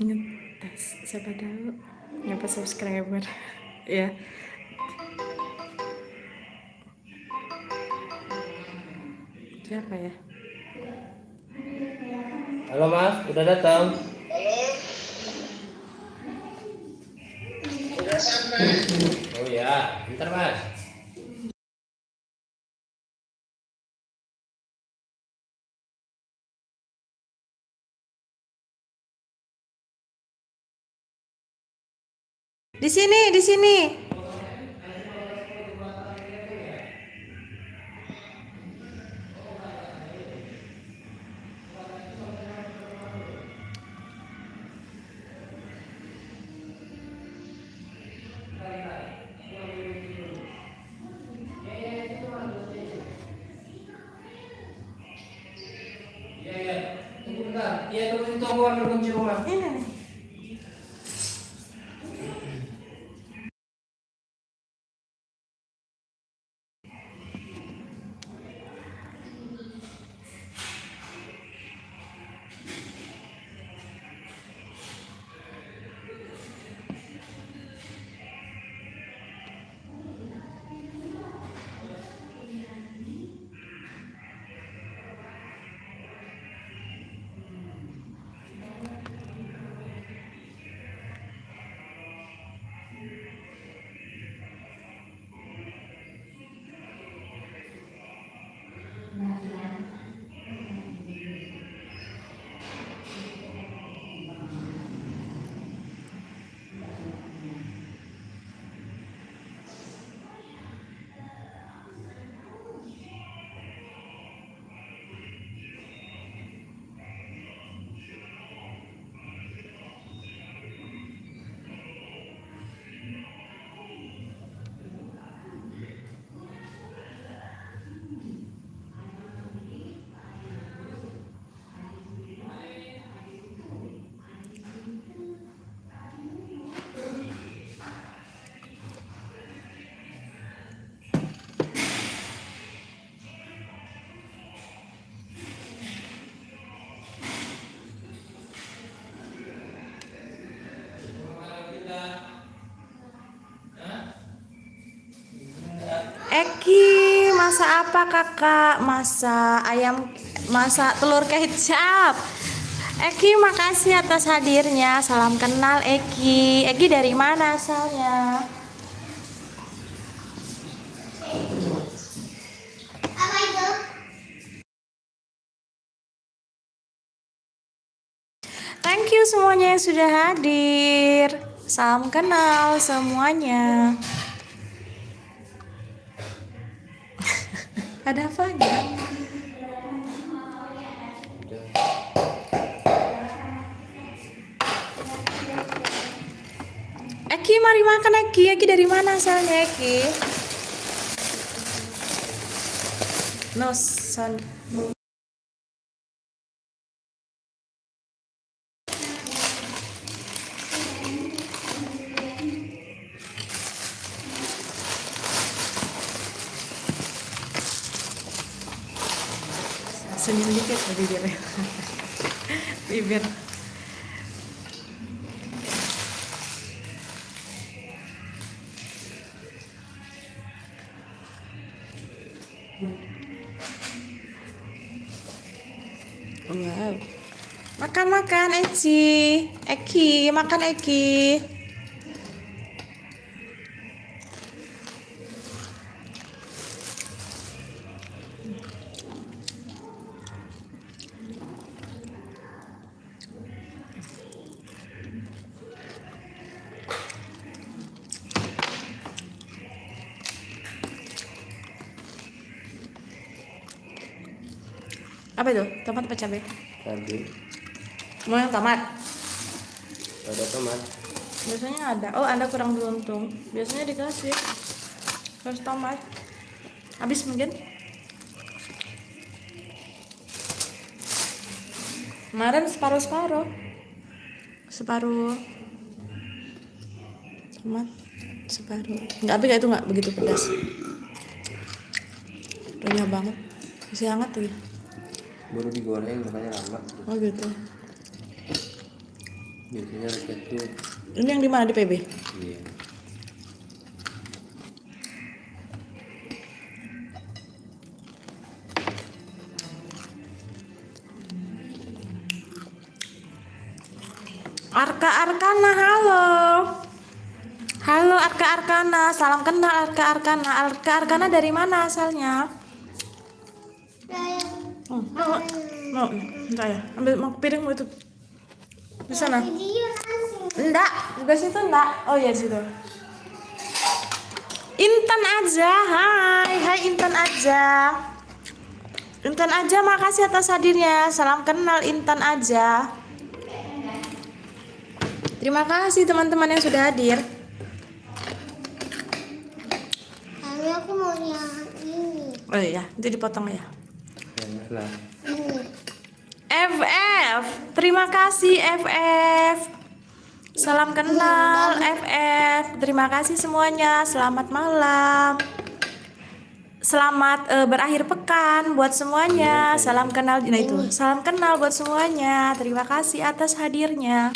ngetes, siapa tahu nyapa subscriber ya. Siapa ya? Halo Mas, udah datang? Oh ya, bentar Mas. Di sini, di sini. Iya, tunggu bentar. Iya, tunggu aku ambil kunci rumah. Ini nih. Eki, masak apa kakak? Masak ayam, masak telur kecap. Eki, makasih atas hadirnya. Salam kenal Eki. Eki dari mana asalnya? Apa itu? Thank you semuanya yang sudah hadir. Salam kenal semuanya. Ada apa ya? Eki, mari makan Eki. Eki dari mana asalnya Eki? No, son. Senyum dikit bibirnya. Bibir. Wow. Makan Eki, makan Eki. Apa itu? Tomat apa cabai? Cabai. Mau yang tomat? Ada tomat. Biasanya ada. Oh, Anda kurang beruntung. Biasanya dikasih. Terus tomat. Habis mungkin? Kemarin separuh-separuh. Separuh tomat, separuh. Enggak, tapi itu enggak begitu pedas. Renyah banget. Masih hangat tuh ya. Baru digoreng makanya lama. Oh gitu. Biasanya raket tuh. Ini yang di mana, di PB? Iya. Arka Arkana, halo. Halo Arka Arkana, salam kenal Arka Arkana. Arka Arkana dari mana asalnya? Mau, enggak ya? Ambil mau piringmu itu. Di sana. Video nanti. Enggak, juga situ enggak. Oh ya, di situ. Intan aja, hai Intan aja. Intan aja, makasih atas hadirnya. Salam kenal Intan aja. Terima kasih teman-teman yang sudah hadir. Tapi aku mau yang ini. Oh iya, itu dipotong ya. Enak lah. Ini. FF, terima kasih FF. Salam kenal FF. Terima kasih semuanya. Selamat malam. Selamat berakhir pekan buat semuanya. Salam kenal, nah itu. Salam kenal buat semuanya. Terima kasih atas hadirnya.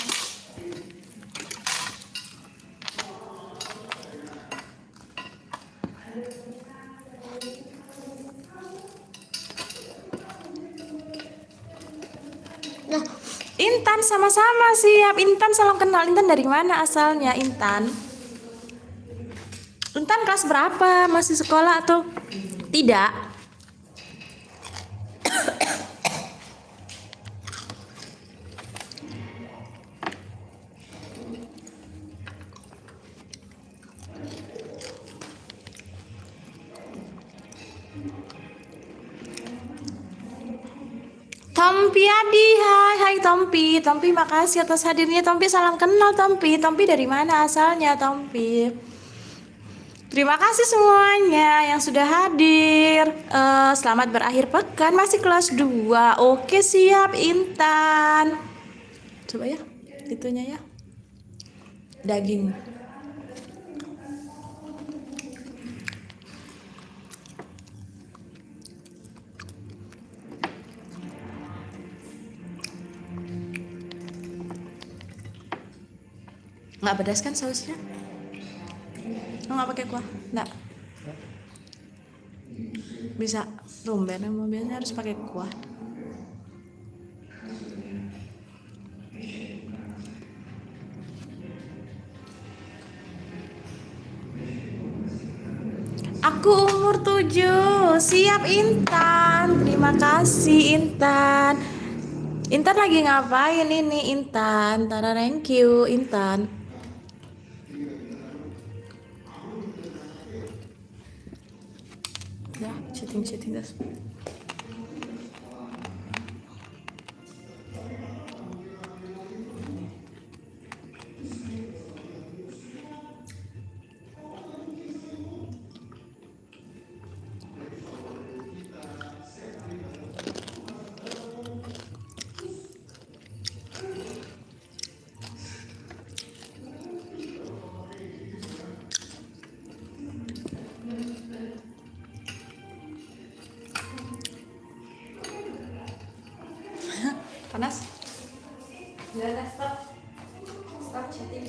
Nah, Intan sama-sama siap. Intan salam kenal. Intan dari mana asalnya Intan? Intan kelas berapa? Masih sekolah atau tidak? Tompi Adi, hai Tompi. Tompi makasih atas hadirnya. Tompi salam kenal Tompi. Tompi dari mana asalnya Tompi? Terima kasih semuanya yang sudah hadir. Selamat berakhir pekan. Masih kelas 2. Oke siap Intan. Coba ya, itunya ya. Daging. Nggak pedas kan sausnya? Oh, nggak pakai kuah? Nggak. Bisa tumben, mau biasanya harus pakai kuah. Aku umur 7. Siap Intan. Terima kasih Intan. Intan lagi ngapain ini Intan? Tada, thank you Intan. Ya, chatting guys. Panas? Udah stop. Stop chatting.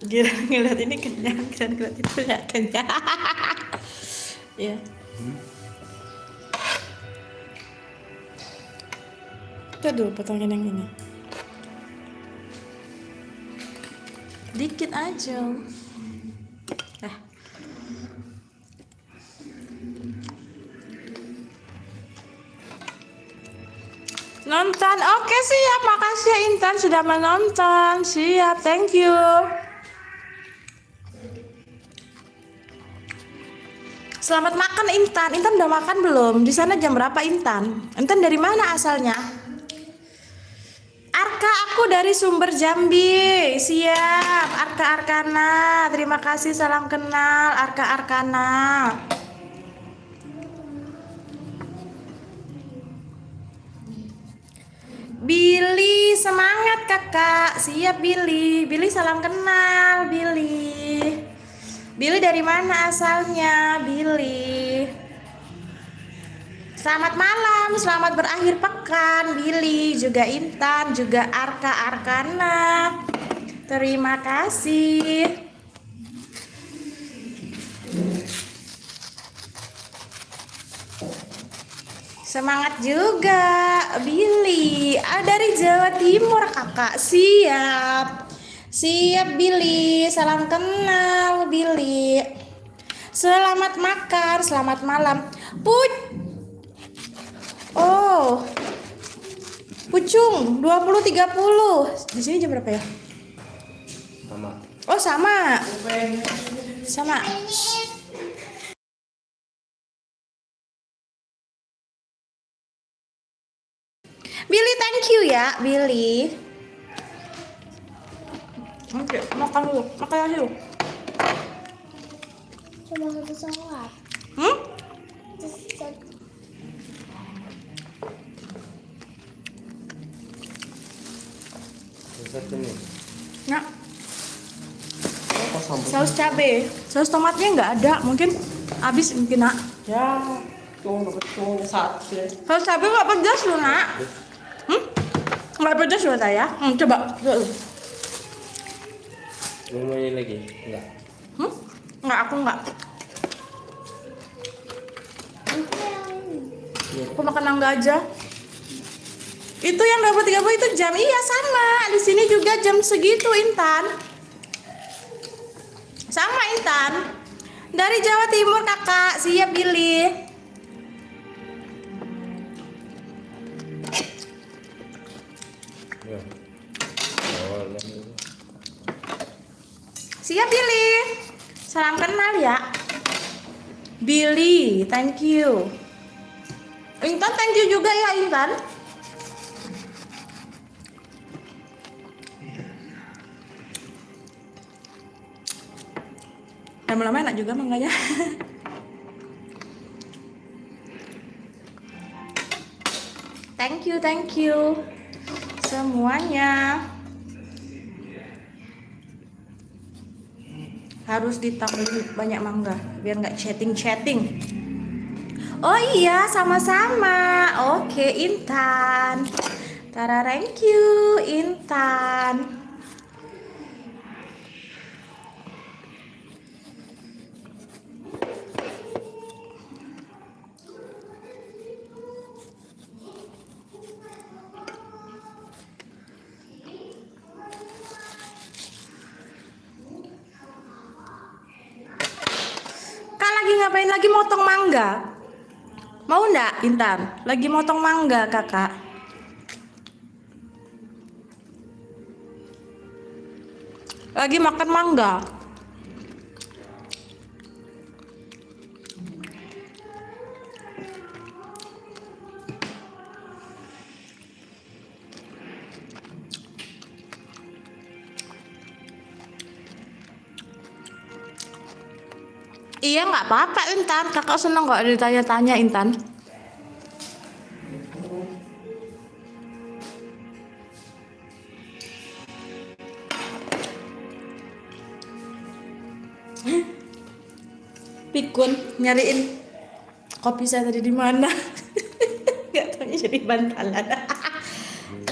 Kira ngeliat ini kenyang, kira ngeliat itu nggak kenyang. Ya. Kita dulu potongin yang ini. Dikit aja. Nonton, oke siap, makasih ya Intan sudah menonton, siap, thank you. Selamat makan Intan. Intan udah makan belum? Di sana jam berapa Intan? Intan dari mana asalnya? Arka, aku dari Sumber Jambi. Siap, Arka Arkana. Terima kasih, salam kenal Arka Arkana. Billy, semangat kakak. Siap Billy. Billy salam kenal Billy. Billy dari mana asalnya? Billy. Selamat malam, selamat berakhir pekan Billy, juga Intan, juga Arka Arkana. Terima kasih. Semangat juga Billy. Dari Jawa Timur kakak. Siap. Siap Billy. Salam kenal Billy. Selamat makan, selamat malam. Oh. Pucung 20.30. Di sini jam berapa ya? Sama. Oh, sama. Sama. Billy, thank you ya, Billy. Oke, makan dulu. Makan dulu. Cuma satu sholat. Satu nih. Nah, Apa sambal? saus cabe. Saus tomatnya nggak ada. Mungkin habis mungkin, Nak. Ya, tunggu satu. Saus cabe nggak pedas loh, Nak. Nggak pedas loh saya. Coba. Mau ini lagi? Enggak. Nggak, aku nggak. Aku makan nangga aja. Itu yang 20.30 itu jam. Iya sama. Di sini juga jam segitu, Intan. Sama Intan. Dari Jawa Timur kakak. Siap Billy. Ya. Oh, Siap Billy. Salam kenal ya. Billy, thank you. Intan thank you juga ya Intan. Lama-lama enak juga mangganya. Thank you semuanya. Harus ditambahin banyak mangga biar nggak chatting. Oh iya, sama-sama. Oke, Intan. Tara, thank you, Intan. Kak lagi ngapain? Lagi motong mangga. Mau ndak, Intan? Lagi motong mangga, kakak. Lagi makan mangga. Iya nggak apa-apa Intan, kakak seneng kok ditanya-tanya Intan. Pikun nyariin kopi saya tadi di mana? Gak taunya jadi bantalan.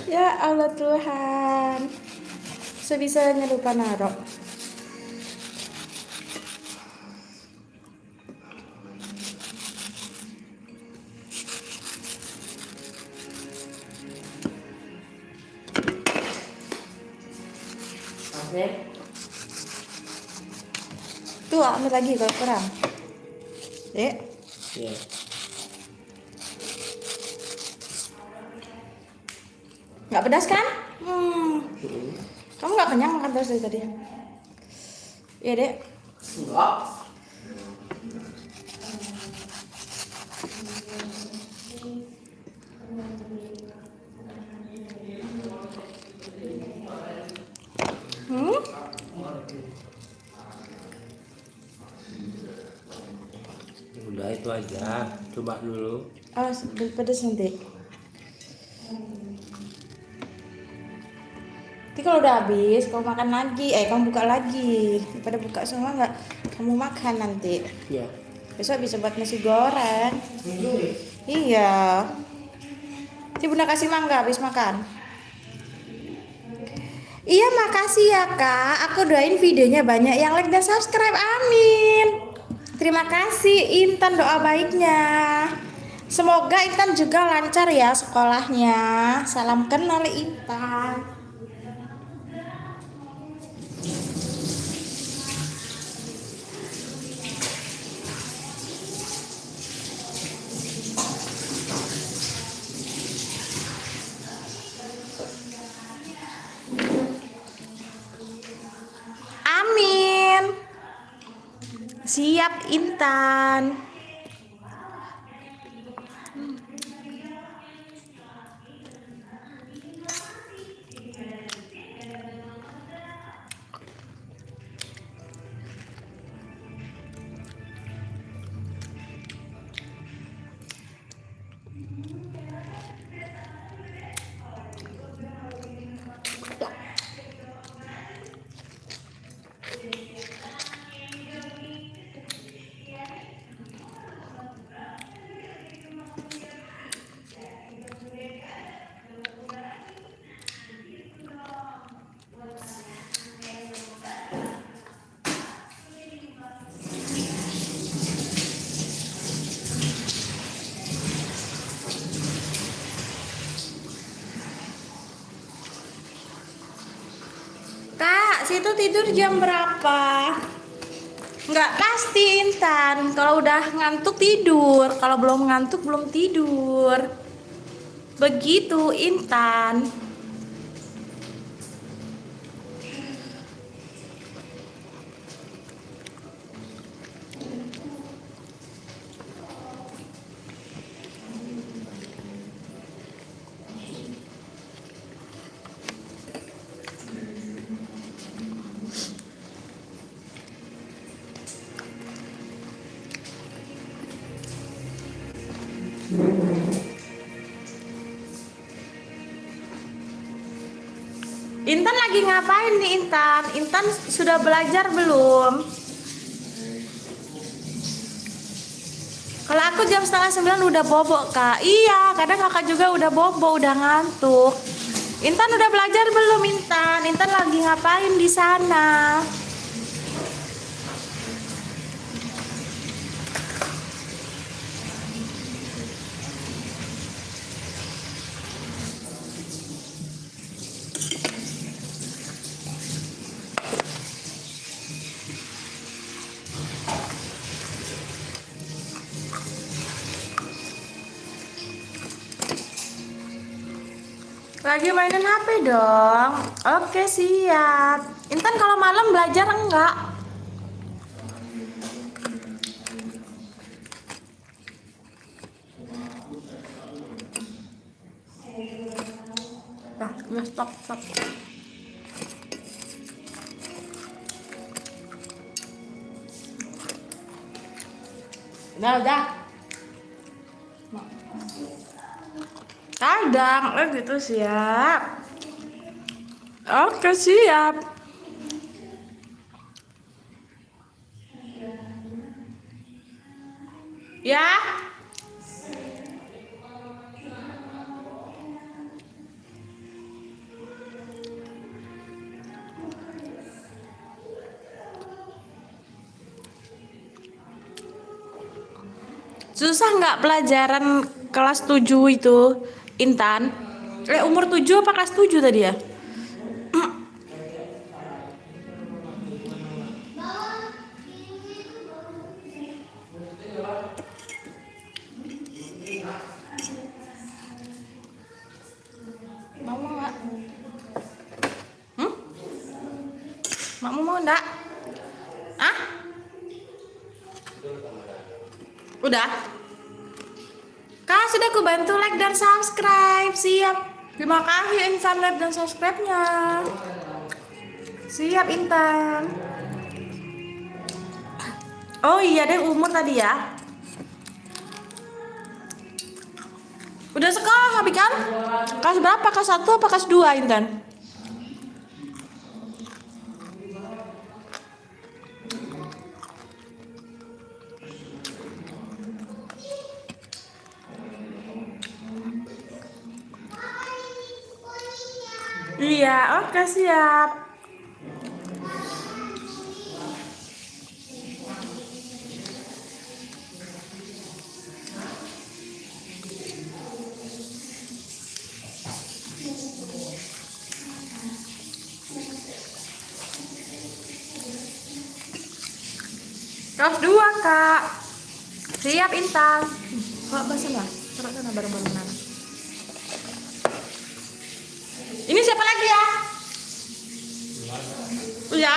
Ya Allah Tuhan, sebisanya lupa narok. Tuh ambil lagi kalau kurang. Dek. Iya. Nggak pedas kan? Kamu nggak kenyang makan terus dari tadi? Iya dek. Enggak. Udah itu aja, coba dulu. Oh, pedas nanti. Nanti kalau udah habis, kamu makan lagi. Kamu buka lagi. Daripada buka semua nggak kamu makan nanti. Iya. Besok bisa buat nasi goreng. Dulu. Iya. Si Bunda kasih mangga habis makan. Iya, makasih ya Kak. Aku doain videonya banyak yang like dan subscribe. Amin. Terima kasih Intan doa baiknya. Semoga Intan juga lancar ya sekolahnya. Salam kenal Intan. Amin. Siap Intan. Kak, situ tidur jam berapa? Nggak pasti Intan. Kalau udah ngantuk tidur, kalau belum ngantuk belum tidur. Begitu Intan. Intan lagi ngapain nih Intan? Intan sudah belajar belum? Kalau aku jam 8:30 udah bobok Kak. Iya, kadang kakak juga udah bobok, udah ngantuk. Intan udah belajar belum Intan? Intan lagi ngapain di sana? Lagi mainin HP dong. Oke, siap. Intan kalau malam belajar enggak? Nah, udah stop. Udah. Kadang, gitu siap. Oke, siap. Ya. Susah nggak pelajaran kelas 7 itu, Intan? Umur 7 apa kelas 7 tadi ya? Mau nggak? Makmu mau nggak? Ah? Udah? Kak, sudah aku bantu like dan subscribe. Siap. Terima kasih Intan like dan subscribe-nya. Siap Intan. Oh iya deh, umur tadi ya. Udah sekolah tapi kan? Kelas berapa? Kelas 1 apa kelas 2 Intan? Iya, oke siap. Top 2 Kak. Siap Intan. Kok bahasa lah? Taruh sana bareng-bareng Nana. Ini siapa lagi ya? Iya.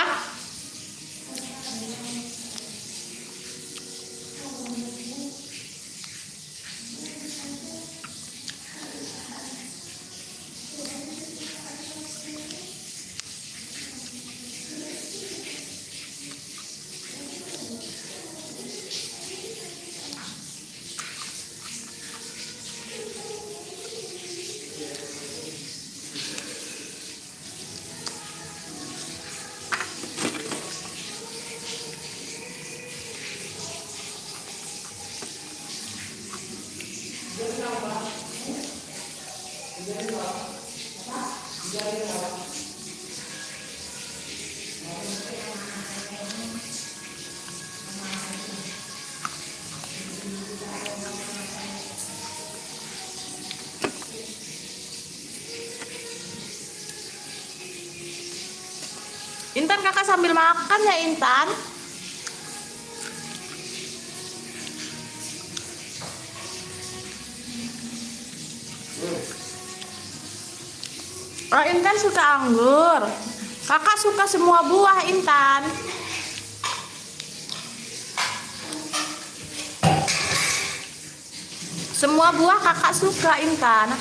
Intan kakak sambil makan ya Intan. Oh Intan suka anggur. Kakak suka semua buah Intan. Semua buah kakak suka Intan.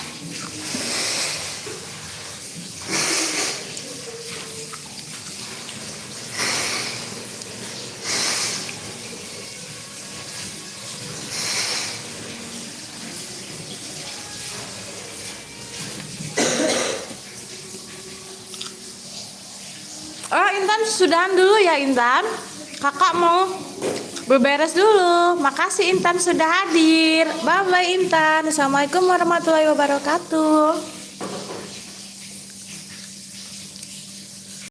Oh Intan sudahan dulu ya Intan. Kakak mau beberes dulu. Makasih Intan sudah hadir. Bye bye Intan. Assalamualaikum warahmatullahi wabarakatuh.